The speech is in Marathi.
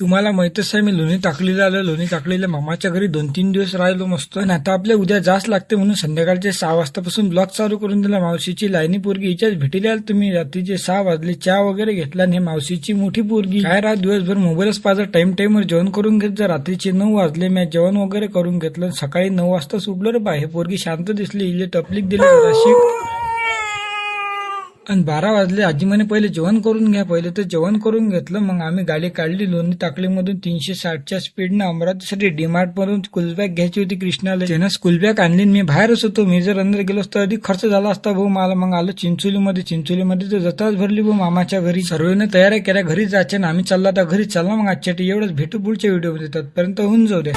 तुम्हाला माहितच आहे, मी लोणी टाकलीला आलो. लोणी टाकलीला मामाच्या घरी 2-3 दिवस राहिलो मस्त. आणि आता आपल्या उद्या जास्त लागते म्हणून संध्याकाळचे 6 वाजतापासून ब्लॉग चालू करून दिला. मावशीची लाईनी पोरगी हिच्याच भेटीला आल तुम्ही. रात्रीचे 6 वाजले, चहा वगैरे घेतला. आणि मावशीची मोठी पोरगी काय रात दिवसभर मोबाईलच पाहत टाइमवर जेवण करून घेत जा. रात्रीचे 9 वाजले, मी जेवण वगैरे करून घेतलं. सकाळी 9 वाजता सुटलो रे बा. हे पोरगी शांत दिसली, इले टपलीक दिली जराशी. आणि 12 वाजले. आजी म्हणे पहिले जेवण करून घ्या. पहिले तर जेवण करून घेतलं. मग आम्ही गाडी काढली लोणी टाकलीमधून 360च्या स्पीडनं अमरावतीसाठी डीमार्ट मधून स्कूल बॅग घ्यायची होती कृष्णाला. त्यानं स्कूल बॅग आणली. मी बाहेरच होतो. मी जर अंदर गेलो असतो अधिक खर्च झाला असता भाऊ मला. मग आलो चिंचोलीमध्ये तर जताच भरली भाऊ मामाच्या घरी. सर्वने तयारी केल्या घरी जायच्या ना आम्ही चालला आता घरी. चालला मग आजच्या एवढंच. भेटू पुढच्या व्हिडिओमध्ये. तत्पर्यंत होऊन जाऊ द्या.